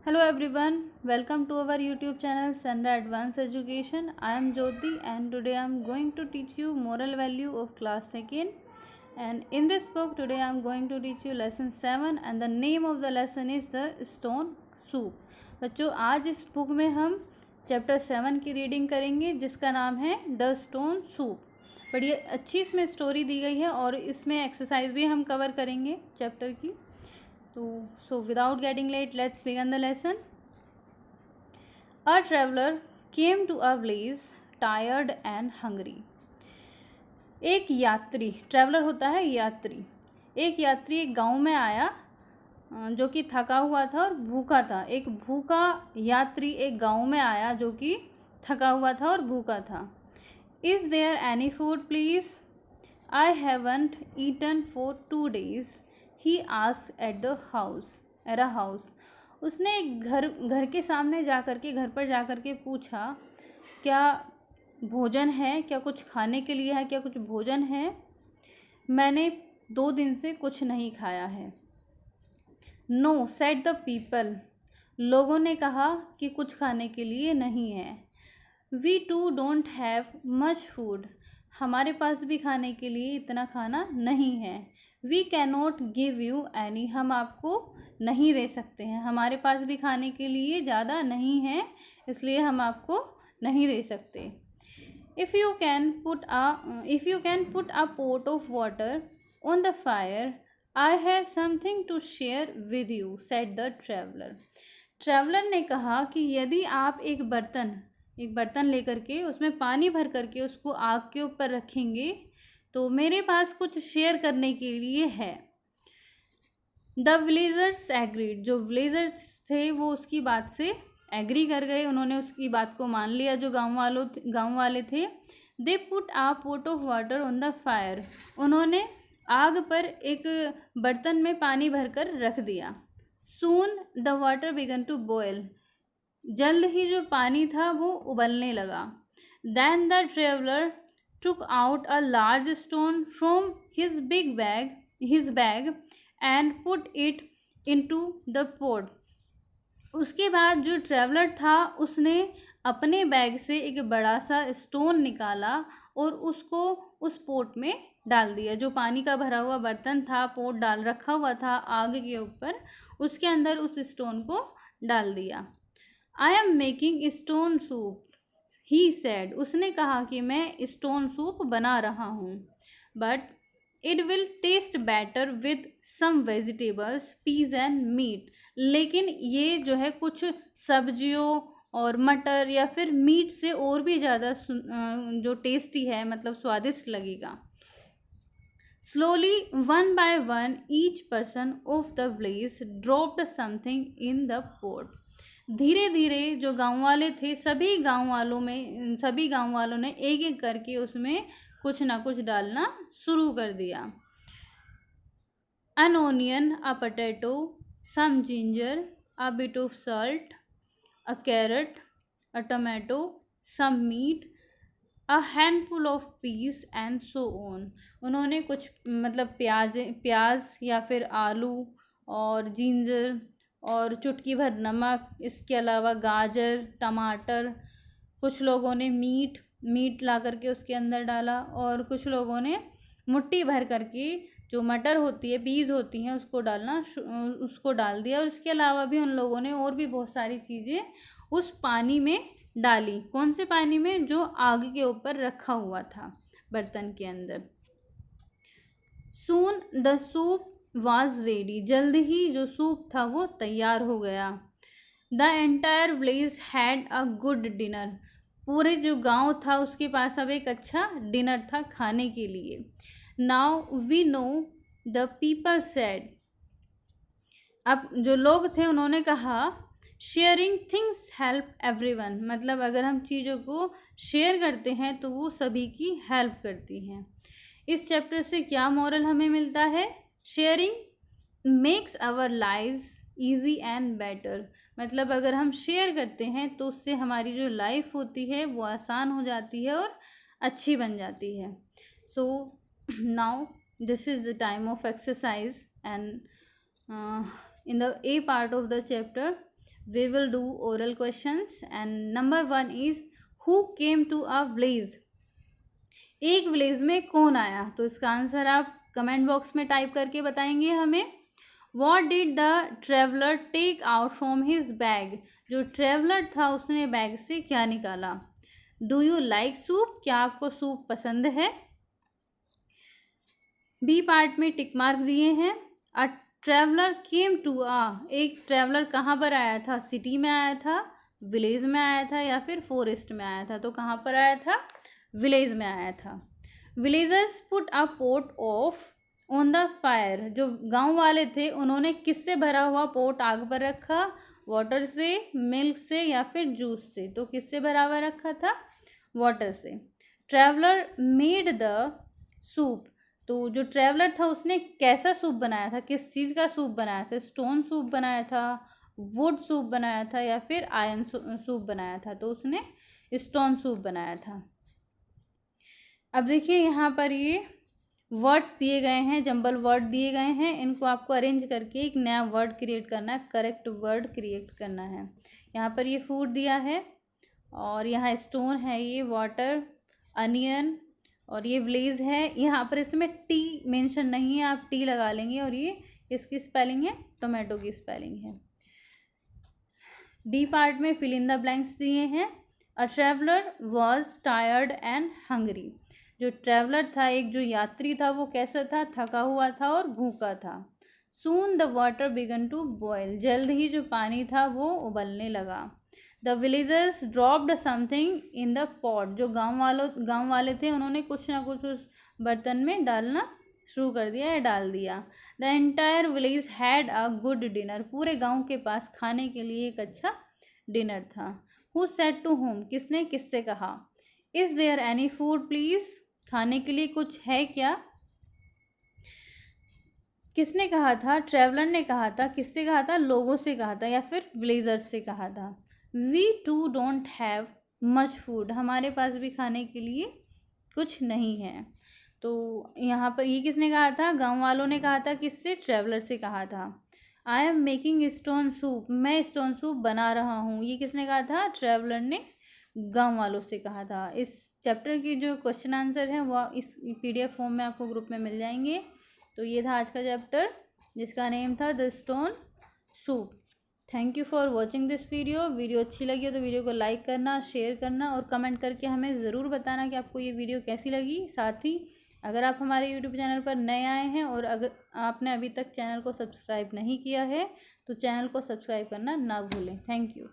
Hello everyone, welcome to our YouTube channel Sandra Advanced Education. I am Jyoti and today I am going to teach you moral value of class 2nd. And in this book today I am going to teach you lesson 7 and the name of the lesson is the stone soup. बच्चों आज इस book में हम chapter 7 की reading करेंगे जिसका नाम है द स्टोन सूप. बड़ी अच्छी इसमें स्टोरी दी गई है और इसमें एक्सरसाइज भी हम कवर करेंगे चैप्टर की. So without getting late, let's begin the lesson. A traveler came to a village tired and hungry. एक यात्री, ट्रैवलर होता है यात्री. एक यात्री एक गांव में आया जो कि थका हुआ था और भूखा था. एक भूखा यात्री एक गांव में आया जो कि थका हुआ था और भूखा था. Is there any food please? I haven't eaten for 2 days. He asked at a house. उसने एक घर के सामने घर पर जा कर के पूछा, क्या भोजन है, क्या कुछ खाने के लिए है, क्या कुछ भोजन है? मैंने 2 दिन से कुछ नहीं खाया है. No, said the people. लोगों ने कहा कि कुछ खाने के लिए नहीं है. We too don't have much food. हमारे पास भी खाने के लिए इतना खाना नहीं है. We cannot give you any. हम आपको नहीं दे सकते हैं. हमारे पास भी खाने के लिए ज़्यादा नहीं है इसलिए हम आपको नहीं दे सकते. If you can put a pot of water on the fire, I have something to share with you, said the traveler. Traveller ने कहा कि यदि आप एक बर्तन लेकर के उसमें पानी भर करके उसको आग के ऊपर रखेंगे तो मेरे पास कुछ शेयर करने के लिए है. The villagers agreed. जो विलेजर्स थे वो उसकी बात से एग्री कर गए. उन्होंने उसकी बात को मान लिया जो गांव वाले थे. They put a pot of water on the fire. उन्होंने आग पर एक बर्तन में पानी भरकर रख दिया. Soon the water began to boil. जल्द ही जो पानी था वो उबलने लगा. Then the traveler took out a large stone from his bag and put it into the pot. उसके बाद जो ट्रैवलर था उसने अपने बैग से एक बड़ा सा स्टोन निकाला और उसको उस पोट में डाल दिया. जो पानी का भरा हुआ बर्तन था, पोट डाल रखा हुआ था आग के ऊपर, उसके अंदर उस स्टोन को डाल दिया. I am making stone soup, he said. उसने कहा कि मैं स्टोन सूप बना रहा हूँ. But it will taste better with some vegetables, peas and meat. लेकिन ये जो है कुछ सब्जियों और मटर या फिर मीट से और भी ज़्यादा जो टेस्टी है, मतलब स्वादिष्ट लगेगा. Slowly, one by one, each person of the village dropped something in the pot. धीरे धीरे जो गांव वाले थे सभी गांव वालों ने एक एक करके उसमें कुछ ना कुछ डालना शुरू कर दिया. An onion, a potato, some ginger, a bit of salt, a carrot, a tomato, some meat, a handful of peas and so on. उन्होंने कुछ मतलब प्याज या फिर आलू और जिंजर और चुटकी भर नमक, इसके अलावा गाजर, टमाटर, कुछ लोगों ने मीट ला करके उसके अंदर डाला और कुछ लोगों ने मुट्ठी भर करके जो मटर होती है, पीस होती हैं, उसको डाल दिया. और इसके अलावा भी उन लोगों ने और भी बहुत सारी चीज़ें उस पानी में डाली. कौन से पानी में? जो आग के ऊपर रखा हुआ था बर्तन के अंदर. Soon the soup was ready. जल्द ही जो सूप था वो तैयार हो गया. The entire village had a good dinner. पूरे जो गांव था उसके पास अब एक अच्छा डिनर था खाने के लिए. Now we know, the people said. अब जो लोग थे उन्होंने कहा, शेयरिंग थिंग्स हेल्प एवरीवन. मतलब अगर हम चीज़ों को शेयर करते हैं तो वो सभी की हेल्प करती हैं. इस चैप्टर से क्या मॉरल हमें मिलता है? Sharing makes our lives easy and better. मतलब अगर हम शेयर करते हैं तो उससे हमारी जो लाइफ होती है वो आसान हो जाती है और अच्छी बन जाती है. So now this is the time of exercise and in the A part of the chapter we will do oral questions. And number 1 is who came to a village? एक विलेज में कौन आया? तो इसका आंसर आप comment box में type करके बताएंगे हमें. What did the traveller take out from his bag? जो ट्रेवलर था उसने बैग से क्या निकाला? Do you like soup? क्या आपको सूप पसंद है? बी पार्ट में टिक मार्क दिए हैं. अ ट्रेवलर केम टू एक ट्रेवलर कहाँ पर आया था? सिटी में आया था, विलेज में आया था या फिर फॉरेस्ट में आया था? तो कहाँ पर आया था? विलेज में आया था. Villagers put a pot of on the fire. जो गांव वाले थे उन्होंने किससे भरा हुआ पॉट आग पर रखा? वाटर से, मिल्क से या फिर जूस से? तो किससे भरा हुआ रखा था? वाटर से. Traveller made the soup. तो जो ट्रैवलर था उसने कैसा सूप बनाया था? किस चीज़ का सूप बनाया था? स्टोन सूप बनाया था, वुड सूप बनाया था या फिर आयरन सूप बनाया था? तो उसने स्टोन सूप बनाया था. अब देखिए यहाँ पर ये वर्ड्स दिए गए हैं, जंबल वर्ड दिए गए हैं. इनको आपको अरेंज करके एक नया वर्ड क्रिएट करना है, करेक्ट वर्ड क्रिएट करना है. यहाँ पर ये फूड दिया है और यहाँ स्टोन है, ये वाटर, अनियन और ये विलेज है. यहाँ पर इसमें टी मेंशन नहीं है, आप टी लगा लेंगे. और ये इसकी स्पेलिंग है, टोमेटो की स्पेलिंग है. डी पार्ट में फिल इन द ब्लैंक्स दिए हैं. A traveller was tired and hungry. जो ट्रैवलर था, एक जो यात्री था, वो कैसा था? थका हुआ था और भूखा था. Soon the water began to boil. जल्द ही जो पानी था वो उबलने लगा. The villagers dropped something in the pot. जो गाँव वाले थे उन्होंने कुछ ना कुछ उस बर्तन में डालना शुरू कर दिया या डाल दिया. The entire village had a good dinner. पूरे गांव के पास खाने के लिए एक अच्छा डिनर था. Who said to whom. किसने किससे कहा? Is there any food please. खाने के लिए कुछ है क्या? किसने कहा था? ट्रैवलर ने कहा था. किससे कहा था? लोगों से कहा था या फिर विलेजर्स से कहा था. We too don't have much food. हमारे पास भी खाने के लिए कुछ नहीं है. तो यहाँ पर ये किसने कहा था? गांव वालों ने कहा था. किससे? ट्रैवलर से कहा था. I am making stone soup. मैं स्टोन सूप बना रहा हूँ. ये किसने कहा था? ट्रैवलर ने गांव वालों से कहा था. इस चैप्टर की जो क्वेश्चन आंसर हैं वो इस PDF फॉर्म में आपको ग्रुप में मिल जाएंगे. तो ये था आज का चैप्टर जिसका नेम था the stone soup. Thank you for watching this video अच्छी लगी हो तो वीडियो को लाइक करना, शेयर करना और कमेंट करके हमें ज़रूर बताना कि आपको ये वीडियो कैसी लगी. साथ ही अगर आप हमारे YouTube चैनल पर नए आए हैं और अगर आपने अभी तक चैनल को सब्सक्राइब नहीं किया है तो चैनल को सब्सक्राइब करना ना भूलें. Thank you.